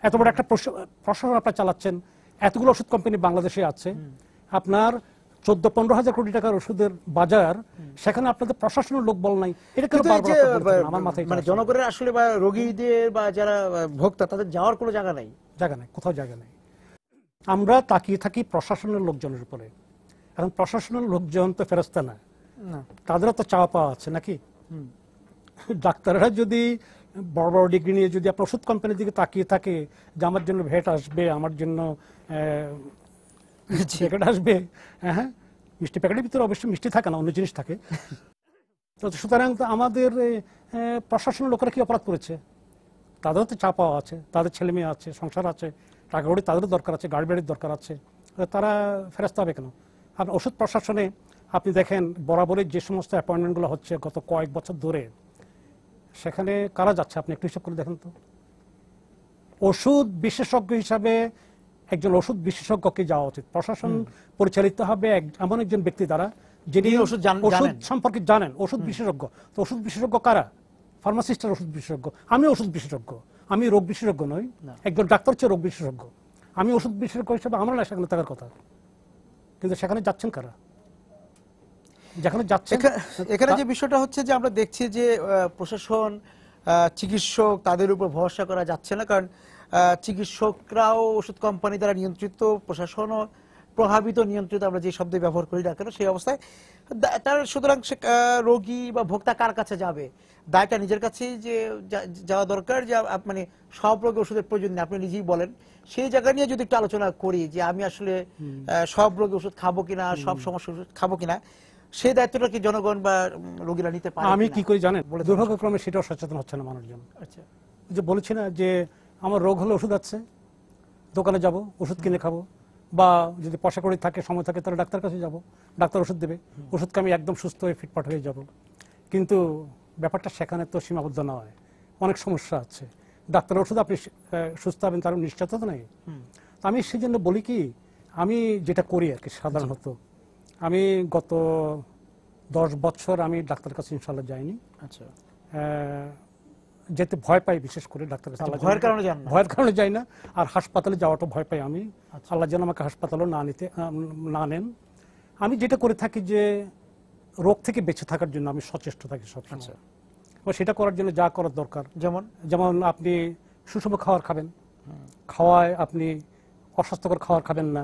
এত বড় একটা প্রশাসন আপনারা চালাচ্ছেন, এতগুলো ওষুধ কোম্পানি বাংলাদেশে আছে, আপনার 14-15 হাজার কোটি টাকার ওষুধের বাজার, সেখানে আপনাদের প্রশাসনের লোক বল নাই, এটা কেন আমার মাথায়, মানে জনগণের আসলে বা রোগীদের বা যারা ভোক্তা তাদের যাওয়ার কোনো জায়গা নাই, কোথাও জায়গা নেই। আমরা তাকিয়ে থাকি প্রশাসনের লোকজনের উপরে, এখন প্রশাসনের লোকজন তো ফেরেশতা না, না। তাদেরও তো চাওয়া পাওয়া আছে নাকি? ডাক্তাররা যদি বড় বড় ডিগ্রি নিয়ে যদি আপনার ওষুধ কোম্পানির দিকে তাকিয়ে থাকে যে আমার জন্য ভ্যাট আসবে, আমার জন্য প্যাকেট আসবে, হ্যাঁ মিষ্টি প্যাকেটের ভিতরে অবশ্যই মিষ্টি থাকে না, অন্য জিনিস থাকে। তো সুতরাং তো আমাদের প্রশাসনের লোকেরা কি অপরাধ করেছে? তাদেরও তো চাপ পাওয়া আছে, তাদের ছেলে মেয়ে আছে, সংসার আছে, টাকা কড়ি তাদেরও দরকার আছে, গাড়ি বাড়ির দরকার আছে, তারা ফেরত হবে কেন? আপনার ওষুধ প্রশাসনে আপনি দেখেন বরাবরই যে সমস্ত অ্যাপয়েন্টমেন্টগুলো হচ্ছে গত কয়েক বছর ধরে, সেখানে কারা যাচ্ছে আপনি একটু হিসাব করে দেখেন তো। ওষুধ বিশেষজ্ঞ হিসাবে একজন ওষুধ বিশেষজ্ঞকে যাওয়া উচিত। প্রশাসন পরিচালিত হবে এমন একজন ব্যক্তি দ্বারা যিনি ওষুধ সম্পর্কে জানেন, ওষুধ বিশেষজ্ঞ। তো ওষুধ বিশেষজ্ঞ কারা? ফার্মাসিস্টের ওষুধ বিশেষজ্ঞ। আমি ওষুধ বিশেষজ্ঞ, আমি রোগ বিশেষজ্ঞ নই। একজন ডাক্তার হচ্ছে রোগ বিশেষজ্ঞ, আমি ওষুধ বিশেষজ্ঞ হিসাবে আমার না সেখানে থাকার কথা। কিন্তু সেখানে যাচ্ছেন কারা? যেখানে যাচ্ছে এখানে যে বিষয়টা হচ্ছে যে আমরা দেখছি যে প্রশাসন, চিকিৎসক তাদের উপর ভরসা করা যাচ্ছে না, কারণ চিকিৎসকরাও ওষুধ কোম্পানি দ্বারা নিয়ন্ত্রিত, প্রশাসনও প্রভাবিত, নিয়ন্ত্রিত, আমরা যে শব্দ ব্যবহার করি না কেন সেই অবস্থায় তার সুতরাং রোগী বা ভোক্তা কার কাছে যাবে? দায়টা নিজের কাছেই যে যাওয়া দরকার, যে মানে সব রোগে ওষুধের প্রয়োজন নেই, আপনি নিজেই বলেন। সেই জায়গা নিয়ে যদি একটু আলোচনা করি যে আমি আসলে সব রোগে ওষুধ খাবো কিনা, সব সমস্যা ওষুধ খাবো কিনা, সেই দায়িত্বটা কি জনগণ বা রোগীরা নিতে পারে? আমি কি করে জানেন, দুর্ভাগ্যক্রমে সেটাও সচেতন হচ্ছে না মানুষজন। আচ্ছা, যে বলেছি না যে আমার রোগ হলে ওষুধ আছে, দোকানে যাব ওষুধ কিনে খাবো, বা যদি পয়সা কড়ি থাকে, সময় থাকে, তাহলে ডাক্তার কাছে যাব, ডাক্তার ওষুধ দেবে, ওষুধকে আমি একদম সুস্থ হয়ে ফিটফাট হয়ে যাব। কিন্তু ব্যাপারটা সেখানে তো সীমাবদ্ধ নয়, অনেক সমস্যা আছে। ডাক্তার ওষুধ আপনি সুস্থ হবেন তার নিশ্চয়তা তো নেই। আমি সেই জন্য বলি কি, আমি যেটা করি আর কি সাধারণত, আমি গত 10 বছর আমি ডাক্তারের কাছে ইনশাল্লাহ যাইনি। আচ্ছা, যেতে ভয় পাই, বিশেষ করে ডাক্তারের কাছে ভয়ের কারণে যান না? ভয়ের কারণে যাই না। আর হাসপাতালে যাওয়াটা ভয় পাই আমি। আল্লাহ যেন আমাকে হাসপাতালও না নেন। আমি যেটা করে থাকি যে রোগ থেকে বেঁচে থাকার জন্য আমি সচেষ্ট থাকি সবসময়। সেটা করার জন্য যা করার দরকার, যেমন আপনি সুষম খাবার খাবেন, খাওয়ায় আপনি অস্বাস্থ্যকর খাবার খাবেন না,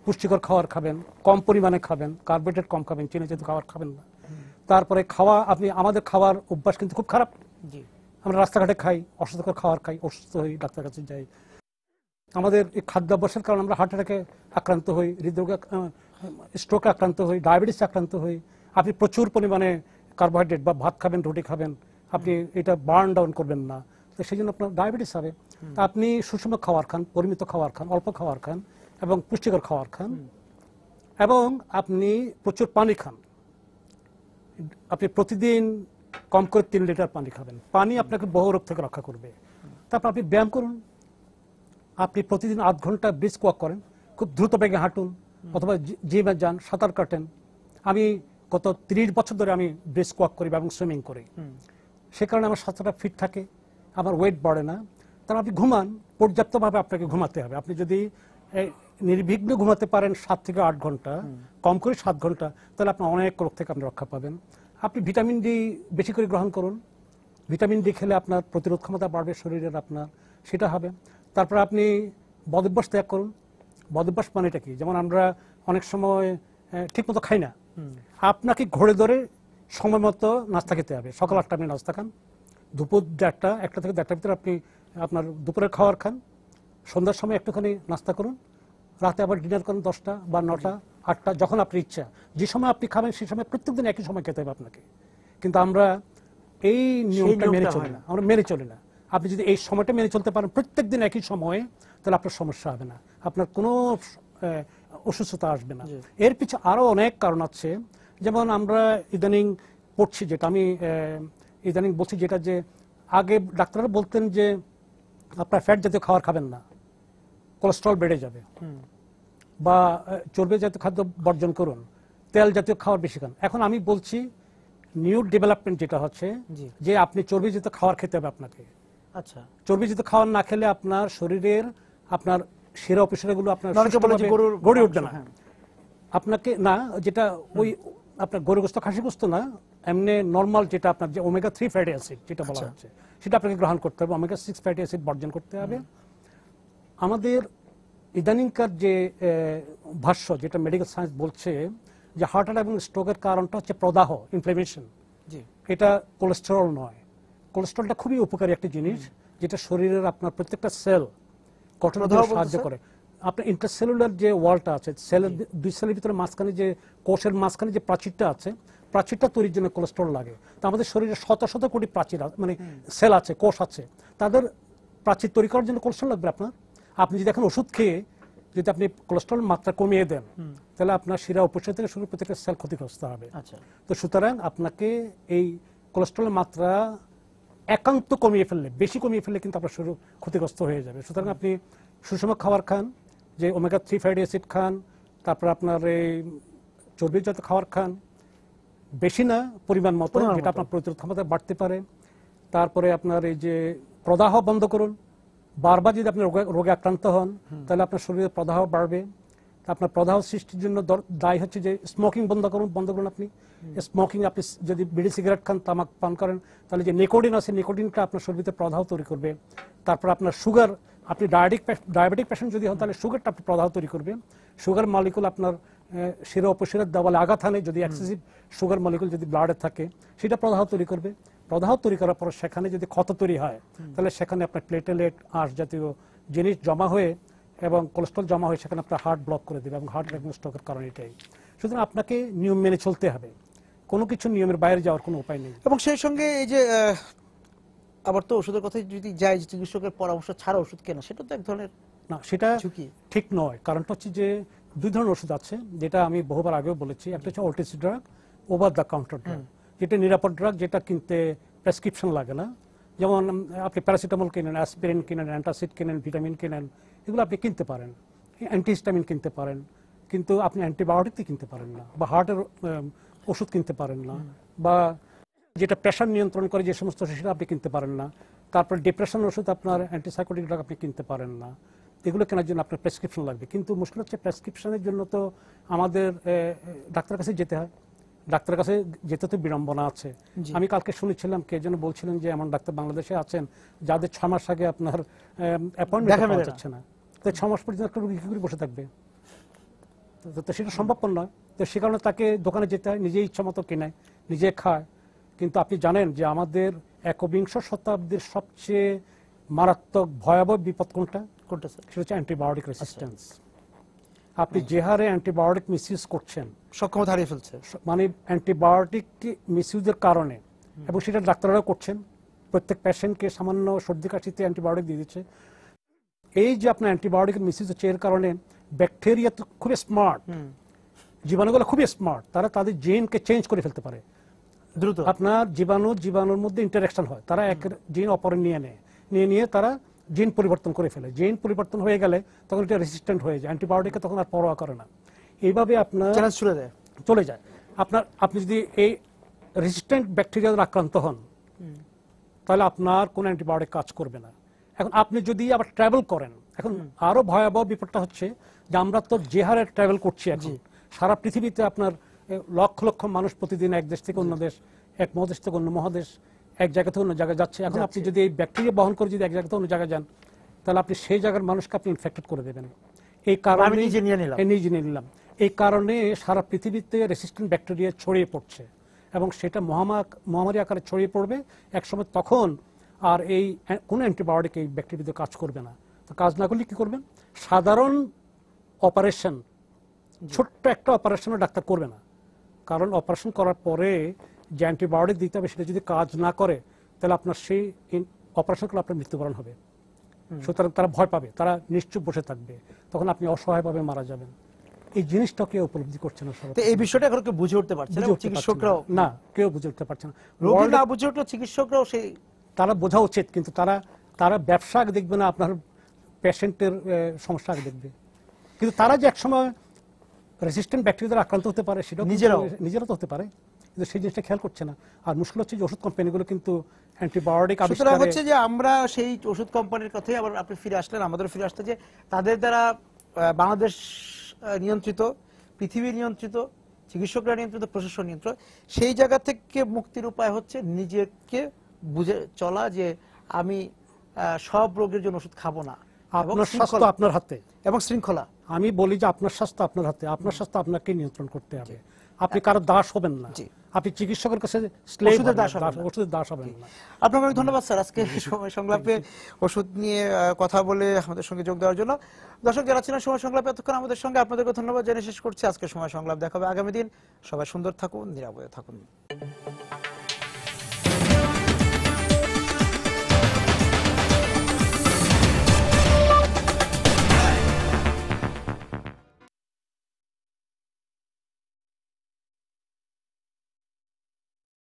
পুষ্টিকর খাবার খাবেন, কম পরিমাণে খাবেন, কার্বোহাইড্রেট কম খাবেন, চিনি জাতীয় খাবার খাবেন না। তারপরে খাওয়া, আপনি আমাদের খাওয়ার অভ্যাস কিন্তু খুব খারাপ। আমরা রাস্তাঘাটে খাই, অস্বাস্থ্যকর খাবার খাই, অসুস্থ হই, ডাক্তার কাছে যাই। আমাদের এই খাদ্যাভ্যাসের কারণে আমরা হার্ট অ্যাটাকে আক্রান্ত হই, হৃদরোগে, স্ট্রোকে আক্রান্ত হই, ডায়াবেটিসে আক্রান্ত হই। আপনি প্রচুর পরিমাণে কার্বোহাইড্রেট বা ভাত খাবেন, রুটি খাবেন, আপনি এটা বার্ন ডাউন করবেন না, তো সেই জন্য আপনার ডায়াবেটিস হবে। তা আপনি সুষম খাবার খান, পরিমিত খাবার খান, অল্প খাবার খান এবং পুষ্টিকর খাবার খান, এবং আপনি প্রচুর পানি খান। আপনি প্রতিদিন কম করে 3 লিটার পানি খাবেন। পানি আপনাকে বহু রোগ থেকে রক্ষা করবে। তারপর আপনি ব্যায়াম করুন, আপনি প্রতিদিন 8 ঘন্টা ব্রিস্ক ওয়াক করেন, খুব দ্রুত বেগে হাঁটুন, অথবা জিমে যান, সাঁতার কাটেন। আমি গত 30 বছর ধরে আমি ব্রিস্ক ওয়াক করি এবং সুইমিং করি। সে কারণে আমার স্বাস্থ্যটা ফিট থাকে, আমার ওয়েট বাড়ে না। তারপর আপনি ঘুমান, পর্যাপ্তভাবে আপনাকে ঘুমাতে হবে। আপনি যদি নির্বিঘ্নে ঘুমাতে পারেন 7 থেকে 8 ঘন্টা, কম করে 7 ঘন্টা, তাহলে আপনার অনেক রোগ থেকে আপনি রক্ষা পাবেন। আপনি ভিটামিন ডি বেশি করে গ্রহণ করুন, ভিটামিন ডি খেলে আপনার প্রতিরোধ ক্ষমতা বাড়বে শরীরের, আপনার সেটা হবে। তারপর আপনি বদভ্যাস ত্যাগ করুন। বদভ্যাস মানেটা কি? যেমন আমরা অনেক সময় ঠিক মতো খাই না, আপনাকে ঘোরে ধরে সময় মতো নাস্তা খেতে হবে। সকাল 8টা আপনি নাস্তা খান, দুপুর 1টা থেকে 1টার ভিতরে আপনি আপনার দুপুরের খাবার খান, সন্ধ্যার সময় একটুখানি নাস্তা করুন, রাতে আবার ডিনার করুন 10টা বা 9টা 8টা, যখন আপনি ইচ্ছা। যে সময় আপনি খাবেন সেই সময় প্রত্যেকদিন একই সময় খেতে হবে আপনাকে। কিন্তু আমরা এই নিয়মটা মেনে চলি না, আমরা মেনে চলি না। আপনি যদি এই সময়টা মেনে চলতে পারেন প্রত্যেকদিন একই সময়ে, তাহলে আপনার সমস্যা হবে না, আপনার কোনো অসুস্থতা আসবে না। এর পিছনে আরো অনেক কারণ আছে। যেমন আমরা ইদানিং পড়ছি, যেটা আমি ইদানিং বলছি, যেটা যে আগে ডাক্তাররা বলতেন যে আপনার ফ্যাট জাতীয় খাবার খাবেন না, কোলেস্ট্রল বেড়ে যাবে, বা চর্বি জাতীয় খাদ্য বর্জন করুন, তেল জাতীয় খাবার বেশি খান। এখন আমি বলছি নিউ ডেভেলপমেন্ট যেটা হচ্ছে যে আপনি চর্বি জাতীয় খাবার খেতে হবে আপনাকে। আচ্ছা, চর্বি জাতীয় খাবার না খেলে আপনার শরীরের আপনার শিরা উপশিরাগুলো আপনার গড়ে উঠবে না। আপনাকে না, যেটা ওই আপনার গরু গোস্ত, খাসি গোস্ত না, এমনি নর্মাল যেটা আপনার যে ওমেগা 3 ফ্যাটি অ্যাসিড যেটা বলা হচ্ছে, সেটা আপনাকে গ্রহণ করতে হবে। ওমেগা 6 ফ্যাটি অ্যাসিড বর্জন করতে হবে। আমাদের ইদানিংকার যে ভাষ্য, যেটা মেডিকেল সায়েন্স বলছে যে হার্ট অ্যাটাক এবং স্ট্রোকের কারণটা হচ্ছে প্রদাহ, ইনফ্লামেশন। জি, এটা কোলেস্টেরল নয়। কোলেস্টেরলটা খুবই উপকারী একটা জিনিস, যেটা শরীরের আপনার প্রত্যেকটা সেল গঠন করতে সাহায্য করে। আপনার ইন্টারসেলুলার যে ওয়ালটা আছে, সেলের দুই সেলের ভিতরে মাঝখানে যে কোষের মাঝখানে যে প্রাচীরটা আছে, প্রাচীরটা তৈরির জন্য কোলেস্টেরল লাগে। তো আমাদের শরীরে শত শত কোটি প্রাচীর মানে সেল আছে, কোষ আছে, তাদের প্রাচীর তৈরি করার জন্য কোলেস্টেরল লাগবে আপনার। আপনি যদি এখন ওষুধ খেয়ে যদি আপনি কোলেস্টেরল মাত্রা কমিয়ে দেন, তাহলে আপনার শিরা উপশিরা থেকে শুরু প্রত্যেকটা সেল ক্ষতিগ্রস্ত হবে। তো সুতরাং আপনাকে এই কোলেস্টেরলের মাত্রা একান্ত কমিয়ে ফেললে, বেশি কমিয়ে ফেললে কিন্তু আপনার শরীর ক্ষতিগ্রস্ত হয়ে যাবে। সুতরাং আপনি সুষম খাবার খান, যে ওমেগা 3 ফ্যাটি অ্যাসিড খান, তারপর আপনার এই চর্বিজাত খাবার খান, বেশি না, পরিমাণ মতো, যেটা আপনার প্রতিরোধ ক্ষমতা বাড়তে পারে। তারপরে আপনার এই যে প্রদাহ বন্ধ করুন। বারবার যদি আপনি রোগে আক্রান্ত হন, তাহলে আপনার শরীরে প্রদাহ বাড়বে। আপনার প্রদাহ সৃষ্টির জন্য দায়ী হচ্ছে যে স্মোকিং বন্ধ করুন আপনি। স্মোকিং, আপনি যদি বিড়ি সিগারেট খান, তামাক পান করেন, তাহলে যে নিকোটিন আছে, নিকোটিনটা আপনার শরীরে প্রদাহ তৈরি করবে। তারপর আপনার সুগার, আপনি ডায়াবেটিক পেশেন্ট যদি হন, তাহলে সুগারটা আপনি প্রদাহ তৈরি করবে। সুগার মলিকুল আপনার শিরা উপশিরার দেওয়ালে আঘাত হানে, যদি এক্সেসিভ সুগার মলিকুল যদি ব্লাডে থাকে, সেটা প্রদাহ তৈরি করবে। প্রদাহ তৈরি করার পর সেখানে যদি ক্ষত তৈরি হয়, তাহলে সেখানে আপনার প্লেটেলেট, আঁশ জাতীয় জিনিস জমা হয়ে এবং কোলেস্ট্রল জমা হয়ে সেখানে আপনার হার্ট ব্লক করে দেবে, এবং হার্ট অ্যাটাক স্ট্রোকের কারণ এটাই। সুতরাং আপনাকে নিয়ম মেনে চলতে হবে, কোনো কিছু নিয়মের বাইরে যাওয়ার কোনো উপায় নেই। এবং সেই সঙ্গে এই যে আবার তো ওষুধের কথা যদি যায়, চিকিৎসকের পরামর্শ ছাড়া ওষুধ কেনা, সেটা তো এক ধরনের না, সেটা ঝুঁকি। ঠিক নয়। কারণটা হচ্ছে যে দুই ধরনের ওষুধ আছে, যেটা আমি বহুবার আগেও বলেছি। একটা হচ্ছে OTC drug, over the counter drug, যেটা নিরাপদ ড্রাগ, যেটা কিনতে প্রেসক্রিপশন লাগে না। যেমন আপনি প্যারাসিটামল কিনেন, অ্যাসপিরিন কিনেন, অ্যান্টাসিড কিনেন, ভিটামিন কিনেন, এগুলো আপনি কিনতে পারেন, অ্যান্টিহিস্টামিন কিনতে পারেন, কিন্তু আপনি অ্যান্টিবায়োটিক কিনতে পারেন না, বা হার্টের ওষুধ কিনতে পারেন না, বা যেটা প্রেশার নিয়ন্ত্রণ করে যে সমস্ত ওষুধ, সেটা আপনি কিনতে পারেন না। তারপর ডিপ্রেশন ওষুধ, আপনার অ্যান্টিসাইকোটিক ড্রাগ আপনি কিনতে পারেন না। এগুলো কেনার জন্য আপনার প্রেসক্রিপশন লাগবে। কিন্তু মুশকিল হচ্ছে, প্রেসক্রিপশনের জন্য তো আমাদের ডাক্তারের কাছে যেতে হয়। ডাক্তারের কাছে যেতে তো বিড়ম্বনা আছে। আমি কালকে শুনেছিলাম, কে যেন বলছিলেন যে এমন ডাক্তার বাংলাদেশে আছেন যাদের 6 মাস আগে আপনার অ্যাপয়েন্টমেন্ট পাওয়া যাচ্ছে না। তো 6 মাস পর্যন্ত একটা রোগী কি করে বসে থাকবে? তো সেটা সম্ভবপর নয়। তো সে কারণে তাকে দোকানে যেতে হয়, নিজে ইচ্ছা মতো কেনে, নিজে খায়। কিন্তু আপনি জানেন যে আমাদের 21শ শতাব্দীর সবচেয়ে মারাত্মক ভয়াবহ বিপদ কোনটা? সেটা হচ্ছে অ্যান্টিবায়োটিক রেসিস্ট্যান্স। আপনি যে হারে অ্যান্টিবায়োটিক মিসইউজ করছেন, সক্ষমতা হারিয়ে ফেলছে, মানে অ্যান্টিবায়োটিক মিসইউজের কারণে, এবং সেটা ডাক্তাররাও করছেন, প্রত্যেক পেশেন্টকে সামান্য সর্দি কাশিতে অ্যান্টিবায়োটিক দিয়ে দিচ্ছে। এই যে আপনার অ্যান্টিবায়োটিক মিসইউজ হচ্ছে, এর কারণে ব্যাকটেরিয়া তো খুবই স্মার্ট, জীবাণুগুলো খুবই স্মার্ট, তারা তাদের জিনকে চেঞ্জ করে ফেলতে পারে দ্রুত। আপনার জীবাণুর মধ্যে ইন্টারাকশন হয়, তারা এক জিন অপরে নিয়ে তারা জিন পরিবর্তন করে ফেলে। জিন পরিবর্তন হয়ে গেলে তখন এটা রেসিস্ট্যান্ট হয়ে যায়, অ্যান্টিবায়োটিকে তখন আর পরোয়া করে না। এইভাবে আপনার চলে যায়। আপনি যদি এই রেসিস্ট্যান্ট ব্যাকটেরিয়ার আক্রান্ত হন, তাহলে আপনার কোনো অ্যান্টিবায়োটিক কাজ করবে না। এখন আপনি যদি আবার ট্রাভেল করেন, এখন আরো ভয়াবহ বিপদটা হচ্ছে যে আমরা তো যে হারে ট্রাভেল করছি এখন, সারা পৃথিবীতে আপনার লক্ষ লক্ষ মানুষ প্রতিদিন এক দেশ থেকে অন্য দেশ, এক মহাদেশ থেকে অন্য মহাদেশ, এক জায়গা থেকে অন্য জায়গায় যাচ্ছে। এখন আপনি যদি এই ব্যাকটেরিয়া বহন করে যদি এক জায়গা থেকে অন্য জায়গায় যান, তাহলে আপনি সেই জায়গার মানুষকে আপনি ইনফেক্টেড করে দেবেন। এই কারণে নিজে নিয়ে নিলাম, এই কারণে সারা পৃথিবীতে রেসিস্ট্যান্ট ব্যাকটেরিয়া ছড়িয়ে পড়ছে, এবং সেটা মহামারী আকারে ছড়িয়ে পড়বে একসময়। তখন আর এই কোনো অ্যান্টিবায়োটিক এই ব্যাকটেরিয়াতে কাজ করবে না। তো কাজ না করলে কি করবেন? সাধারণ অপারেশন, ছোট্ট একটা অপারেশনও ডাক্তার করবে না, কারণ অপারেশন করার পরে যে অ্যান্টিবায়োটিক দিতে হবে সেটা যদি কাজ না করে, তাহলে আপনার সেই অপারেশন করলে আপনার মৃত্যুবরণ হবে। সুতরাং তারা ভয় পাবে, তারা নিশ্চুপ বসে থাকবে, তখন আপনি অসহায়ভাবে মারা যাবেন। এই জিনিসটা কেউ উপলব্ধি করছে না। এই বিষয়টা এখন কেউ বুঝে উঠতে পারছে না, চিকিৎসকরাও না, কেউ বুঝে উঠতে পারছে না। রোগী না বুঝে উঠলে চিকিৎসকরাও সেই, তারা বোঝা উচিত, কিন্তু তারা ব্যবসা আগে দেখবে না, আপনার পেশেন্টের সমস্যা আগে দেখবে। কিন্তু তারা যে একসময় রেসিস্ট্যান্ট ব্যাকটেরিয়া আক্রান্ত হতে পারে, সেটা নিজেরাও তো হতে পারে, কিন্তু সেই জিনিসটা খেয়াল করছে না। আর মুশকিল হচ্ছে যে ওষুধ কোম্পানিগুলো কিন্তু অ্যান্টিবায়োটিক আবিষ্কার হচ্ছে যে আমরা সেই ওষুধ কোম্পানির কথাই আবার আপনি ফিরে আসলেন, আমাদের ফিরে আসতে যে তাদের দ্বারা বাংলাদেশ নিয়ন্ত্রিত, পৃথিবী নিয়ন্ত্রিত, চিকিৎসকরা নিয়ন্ত্রিত, প্রশাসন নিয়ন্ত্রিত, সেই জায়গা থেকে মুক্তির উপায় হচ্ছে নিজেকে বুঝে চলা যে আমি সব রোগের জন্য ওষুধ খাবো না, আপনার স্বাস্থ্য আপনার হাতে, এবং শৃঙ্খলা আমি বলি যে আপনার স্বাস্থ্য আপনার হাতে, আপনার স্বাস্থ্য আপনাকে নিয়ন্ত্রণ করতে হবে। আপনি কারো দাস হবেন না, আপনি চিকিৎসকের কাছে ওষুধের দাস হবেন না। আপনাকে অনেক ধন্যবাদ স্যার আজকে সময় সংলাপে ওষুধ নিয়ে কথা বলে আমাদের সঙ্গে যোগ দেওয়ার জন্য। দর্শক যারা ছিলেন সময় সংলাপে এতক্ষণ আমাদের সঙ্গে, আপনাদেরকে ধন্যবাদ জানিয়ে শেষ করছি আজকে সময় সংলাপ। দেখা হবে আগামী দিন। সবাই সুন্দর থাকুন, নিরাপদে থাকুন।